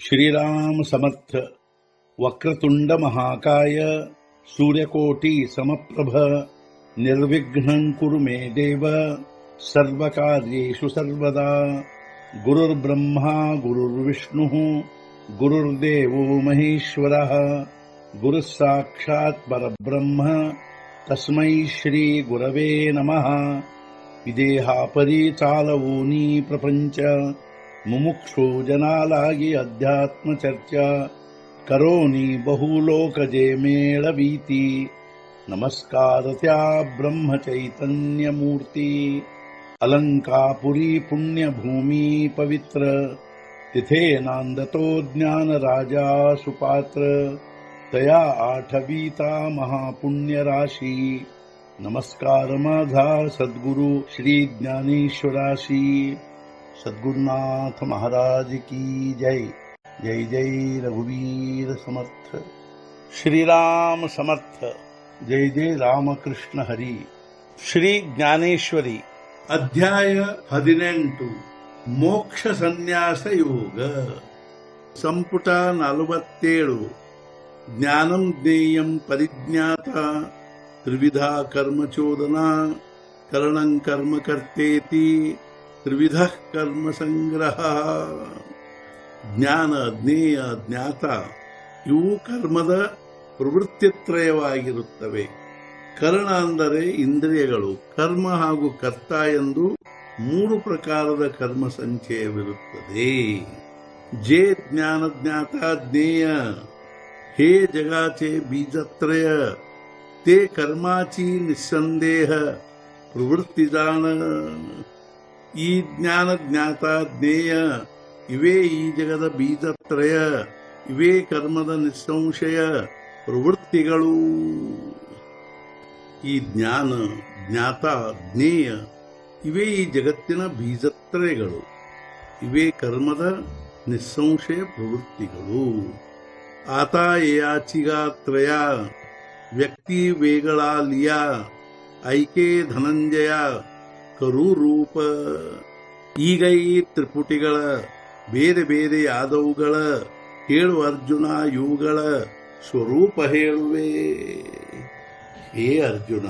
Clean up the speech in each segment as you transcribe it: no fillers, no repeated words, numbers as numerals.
श्रीराम समर्थ. वक्रतुंड महाकाय सूर्यकोटि समप्रभ निर्विघ्नं कुरु मे देव सर्वकार्येषु सर्वदा. गुरुर्ब्रह्मा गुरुर्विष्णुः गुरुर्देवो महेश्वरः गुरुः साक्षात् परब्रह्म तस्मै श्री गुरवे नमः. विदेहापरी चालवूनी प्रपंच मुमुक्षो जनालागी अध्यात्म चर्चा करोनी बहुलोकजे मेळवीती. नमस्कार त्या ब्रह्म चैतन्य मूर्ती. अलंकापुरी पुण्यभूमी पवित्र तिथे नांदतो ज्ञान राजा सुपात्र. तया आठवीता महापुण्य राशी. नमस्कार माझा सद्गुरु श्री ज्ञानेश्वराशी. सद्गुरुनाथ महाराज की जय. जय जय रघुवीर समर्थ. श्रीराम समर्थ. जय जय रामकृष्ण हरी. ಶ್ರೀ ಜ್ಞಾನೇಶ್ವರಿ ಅಧ್ಯಾಯ 18 ಮೋಕ್ಷ ಸನ್ಯಾಸ ಯೋಗ. ಸಂಪುಟ 47. ಜ್ಞಾನಂ ಜ್ಞೇಯಂ ಪರಿಜ್ಞಾತ ತ್ರಿವಿಧ ಕರ್ಮಚೋದನಾ ಕರಣಂ ಕರ್ಮ ಕರ್ತೇತಿ ತ್ರಿವಿಧ ಕರ್ಮ ಸಂಗ್ರಹ. ಜ್ಞಾನ ಜ್ಞೇಯ ಜ್ಞಾತ ಇವು ಕರ್ಮದ ಪ್ರವೃತ್ತಿತ್ರಯವಾಗಿರುತ್ತವೆ. ಕರಣ ಅಂದರೆ ಇಂದ್ರಿಯಗಳು. ಕರ್ಮ ಹಾಗೂ ಕರ್ತ ಎಂದು 3 ಪ್ರಕಾರದ ಕರ್ಮ ಸಂಚಯವಿರುತ್ತದೆ. ಜೇ ಜ್ಞಾನ ಜ್ಞಾತ ಜ್ಞೇಯ ಹೇ ಜಗಾಚೆ ಬೀಜತ್ರಯ ते कर्माची निस्संदेह प्रवृत्ती जाण. ಈ ಜ್ಞಾನ ಜ್ಞಾತ ಜ್ಞೇಯ ಇವೇ ಈ ಜಗದ ಬೀಜತ್ರಯ. ಇವೇ ಕರ್ಮದ ನಿಸ್ಸಂಶಯ ಪ್ರವೃತ್ತಿಗಳು. ಈ ಜ್ಞಾನ ಜ್ಞಾತ ಜ್ಞೇಯ ಇವೇ ಈ ಜಗತ್ತಿನ ಬೀಜತ್ರಯಗಳು. ಇವೇ ಕರ್ಮದ ನಿಸ್ಸಂಶಯ ಪ್ರವೃತ್ತಿಗಳು. ಆತ ಏಯಾಚಿಗಾತ್ರಯ ವ್ಯಕ್ತಿ ವೇಗಳ ಲಿಯ ಐಕೆ ಧನಂಜಯ ಕರು ರೂಪ. ಈಗ ಈ ತ್ರಿಪುಟಿಗಳ ಬೇರೆ ಬೇರೆಯಾದವುಗಳ ಹೇಳು ಅರ್ಜುನ. ಇವುಗಳ ಸ್ವರೂಪ ಹೇಳುವೆ. ಹೇ ಅರ್ಜುನ,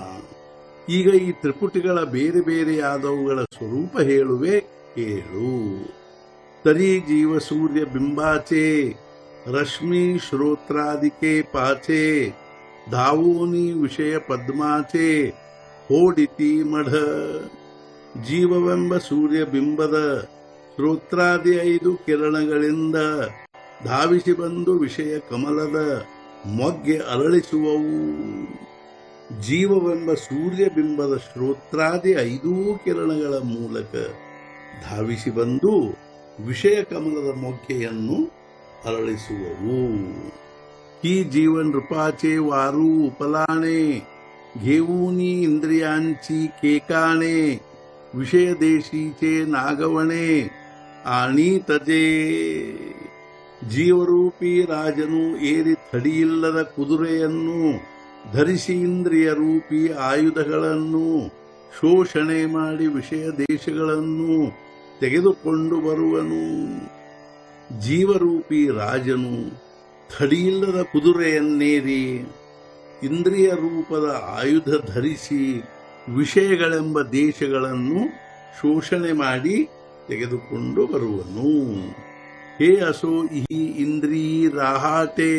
ಈಗ ಈ ತ್ರಿಪುಟಿಗಳ ಬೇರೆ ಬೇರೆಯಾದವುಗಳ ಸ್ವರೂಪ ಹೇಳುವೆ, ಹೇಳು. ತರಿ ಜೀವ ಸೂರ್ಯ ಬಿಂಬಾಚೆ ರಶ್ಮಿ ಶ್ರೋತ್ರಾದಿಕೆ ಪಾಚೆ ಧಾವೋನಿ ವಿಷಯ ಪದ್ಮಾಚೆ ಹೋಡಿತಿ ಮಢ. ಜೀವವೆಂಬ ಸೂರ್ಯ ಬಿಂಬದ ಶ್ರೋತ್ರಾದಿ 5 ಕಿರಣಗಳಿಂದ ಧಾವಿಸಿ ಬಂದು ವಿಷಯ ಕಮಲದ ಮೊಗ್ಗೆ ಅರಳಿಸುವವು. ಜೀವವೆಂಬ ಸೂರ್ಯ ಬಿಂಬದ ಶ್ರೋತ್ರಾದಿ 5 ಕಿರಣಗಳ ಮೂಲಕ ಧಾವಿಸಿ ಬಂದು ವಿಷಯ ಕಮಲದ ಮೊಗ್ಗೆಯನ್ನು ಅರಳಿಸುವವು. ही जीवन रूपाचे वारू उपलाणे घेऊनी इंद्रियांची केकाणे विषय देशीचे नागवणे आणि तजे. ಜೀವರೂಪಿ ರಾಜನು ಏರಿ ಥಡಿಯಿಲ್ಲದ ಕುದುರೆಯನ್ನು ಧರಿಸಿ ಇಂದ್ರಿಯ ರೂಪಿ ಆಯುಧಗಳನ್ನು ಶೋಷಣೆ ಮಾಡಿ ವಿಷಯ ದೇಶಗಳನ್ನು ತೆಗೆದುಕೊಂಡು ಬರುವನು. ಜೀವರೂಪಿ ರಾಜನು ಥಡಿಯಿಲ್ಲದ ಕುದುರೆಯನ್ನೇರಿ ಇಂದ್ರಿಯ ರೂಪದ ಆಯುಧ ಧರಿಸಿ ವಿಷಯಗಳೆಂಬ ದೇಶಗಳನ್ನು ಶೋಷಣೆ ಮಾಡಿ ತೆಗೆದುಕೊಂಡು ಬರುವನು. ಹೇ असो इही इंद्री राहाटे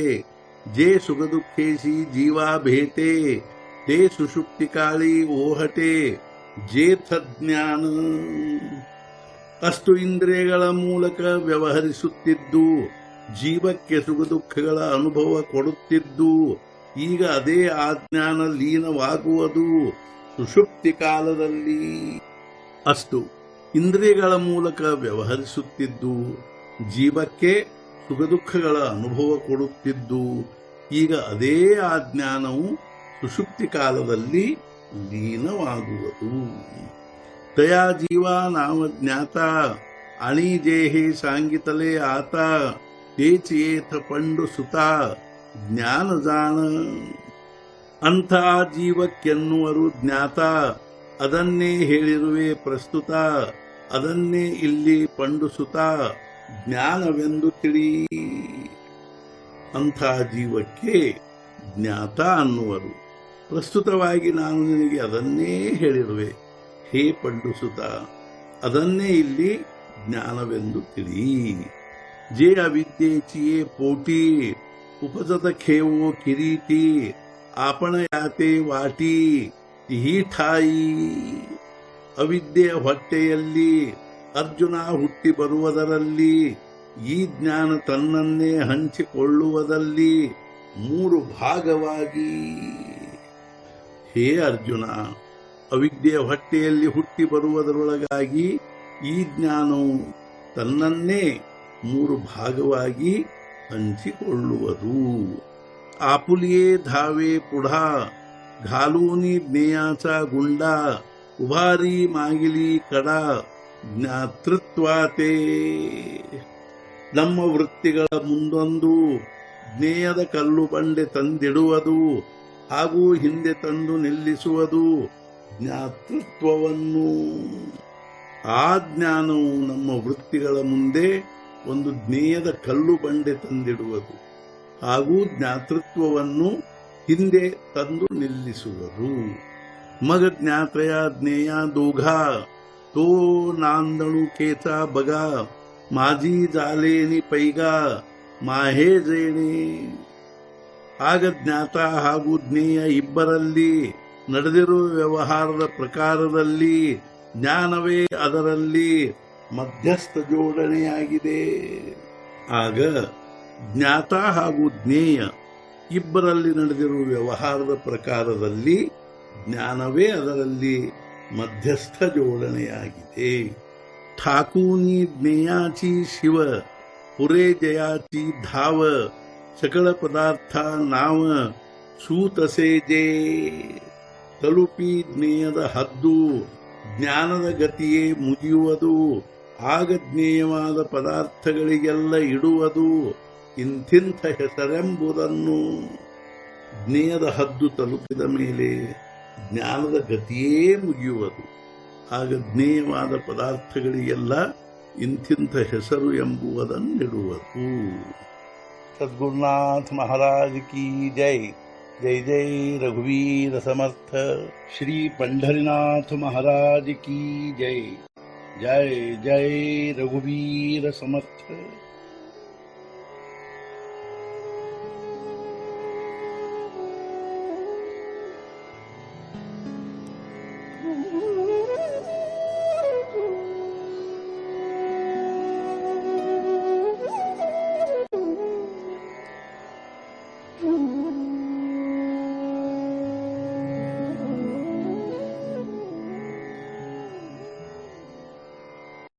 जे सुखदुःखेशी जीवा भेटे ते सुषुप्ती काळी ओहटे जेथ ಜ್ಞಾನ. ಅಷ್ಟು ಇಂದ್ರಿಯಗಳ ಮೂಲಕ ವ್ಯವಹರಿಸುತ್ತಿದ್ದು ಜೀವಕ್ಕೆ ಸುಖ ದುಃಖಗಳ ಅನುಭವ ಕೊಡುತ್ತಿದ್ದು ಈಗ ಅದೇ ಆ ಜ್ಞಾನ ಲೀನವಾಗುವುದು ಸುಷುಪ್ತಿ ಕಾಲದಲ್ಲಿ. ಅಷ್ಟು ಇಂದ್ರಿಯಗಳ ಮೂಲಕ ವ್ಯವಹರಿಸುತ್ತಿದ್ದು ಜೀವಕ್ಕೆ ಸುಖ ದುಃಖಗಳ ಅನುಭವ ಕೊಡುತ್ತಿದ್ದು ಈಗ ಅದೇ ಆ ಜ್ಞಾನವು ಸುಷುಪ್ತಿ ಕಾಲದಲ್ಲಿ ಲೀನವಾಗುವುದು. ತಯಾ ಜೀವ ನಾಮ ಜ್ಞಾತ आणि जे हे सांगितले आता तेच येथ पंडु सुता ಜ್ಞಾನ ಜಾಣ. ಅಂಥ ಜೀವಕ್ಕೆನ್ನುವರು ಜ್ಞಾತ. ಅದನ್ನೇ ಹೇಳಿರುವೆ ಪ್ರಸ್ತುತ. ಅದನ್ನೇ ಇಲ್ಲಿ ಪಂಡುಸುತ ಜ್ಞಾನವೆಂದು ತಿಳಿ. ಅಂಥ ಜೀವಕ್ಕೆ ಜ್ಞಾತ ಅನ್ನುವರು. ಪ್ರಸ್ತುತವಾಗಿ ನಾನು ನಿನಗೆ ಅದನ್ನೇ ಹೇಳಿರುವೆ ಹೇ ಪಂಡುಸುತ. ಅದನ್ನೇ ಇಲ್ಲಿ ಜ್ಞಾನವೆಂದು ತಿಳಿ. ಜೇ ಅವಿದ್ಯೆಚಿಯೇ ಪೋಟಿ ಉಪಜತ ಖೇವೋ ಕಿರೀಟಿ ಆಪಣ ಯಾತೆ ವಾಟಿ ಹೀಠಾಯಿ. ಅವಿದ್ಯೆಯ ಹೊಟ್ಟೆಯಲ್ಲಿ ಅರ್ಜುನ ಹುಟ್ಟಿ ಬರುವುದರಲ್ಲಿ, ಈ ಜ್ಞಾನ ತನ್ನನ್ನೇ ಹಂಚಿಕೊಳ್ಳುವುದಲ್ಲಿ 3 ಭಾಗವಾಗಿ. ಹೇ ಅರ್ಜುನ, ಅವಿದ್ಯೆಯ ಹೊಟ್ಟೆಯಲ್ಲಿ ಹುಟ್ಟಿ ಬರುವುದರೊಳಗಾಗಿ ಈ ಜ್ಞಾನವು ತನ್ನನ್ನೇ 3 ಭಾಗವಾಗಿ ಹಂಚಿಕೊಳ್ಳುವುದು. आपुलिये धावे पुढा घालूनी ज्ञेयाचा गुंडा उभारी मागिली कड़ा ಜ್ಞಾತೃತ್ವಾತೆ. ನಮ್ಮ ವೃತ್ತಿಗಳ ಮುಂದೊಂದು ಜ್ಞೇಯದ ಕಲ್ಲು ಬಂಡೆ ತಂದಿಡುವುದು ಹಾಗೂ ಹಿಂದೆ ತಂದು ನಿಲ್ಲಿಸುವುದು ಜ್ಞಾತೃತ್ವವನ್ನು. ಆ ಜ್ಞಾನವು ನಮ್ಮ ವೃತ್ತಿಗಳ ಮುಂದೆ ಒಂದು ಜ್ಞೇಯದ ಕಲ್ಲು ಬಂಡೆ ತಂದಿಡುವುದು ಹಾಗೂ ಜ್ಞಾತೃತ್ವವನ್ನು ಹಿಂದೆ ತಂದು ನಿಲ್ಲಿಸುವುದು. ಮಗ ಜ್ಞಾತ್ರಯ ಜ್ಞೇಯ दोघा तो नांदणू केचा बगा माझी जालेनी पैगा ಮಾಹೇ ಜೇಣೆ. ಆಗ ಜ್ಞಾತ ಹಾಗೂ ಜ್ಞೇಯ ಇಬ್ಬರಲ್ಲಿ ನಡೆದಿರುವ ವ್ಯವಹಾರದ ಪ್ರಕಾರದಲ್ಲಿ ಜ್ಞಾನವೇ ಅದರಲ್ಲಿ ಮಧ್ಯಸ್ಥ ಜೋಡಣೆಯಾಗಿದೆ. ಆಗ ಜ್ಞಾತ ಹಾಗೂ ಜ್ಞೇಯ ಇಬ್ಬರಲ್ಲಿ ನಡೆದಿರುವ ವ್ಯವಹಾರದ ಪ್ರಕಾರದಲ್ಲಿ ಜ್ಞಾನವೇ ಅದರಲ್ಲಿ ಮಧ್ಯಸ್ಥ ಜೋಡಣೆಯಾಗಿದೆ. ठाकूनी ज्ञेयाची शिव पुरे जयाची धाव सकळ पदार्थ नाव सूतसे जे. ತಲುಪಿ ಜ್ಞೇಯದ ಹದ್ದು ಜ್ಞಾನದ ಗತಿಯೇ ಮುಗಿಯುವುದು. ಆಗ ಜ್ಞೇಯವಾದ ಪದಾರ್ಥಗಳಿಗೆಲ್ಲ ಇಡುವುದು ಇಂಥಿಂಥ ಹೆಸರೆಂಬುದನ್ನು. ಜ್ಞೇಯದ ಹದ್ದು ತಲುಪಿದ ಮೇಲೆ ಜ್ಞಾನದ ಗತಿಯೇ ಮುಗಿಯುವುದು. ಆಗ ಜ್ಞೇಯವಾದ ಪದಾರ್ಥಗಳಿಗೆಲ್ಲ ಇಂಥಿಂಥ ಹೆಸರು ಎಂಬುವುದನ್ನಿಡುವುದು. ಸದ್ಗುರುನಾಥ ಮಹಾರಾಜ್ ಕಿ ಜೈ. जय जय रघुवीर समर्थ. श्री पंढरीनाथ महाराज की जय. जय जय रघुवीर समर्थ. Mm-hmm.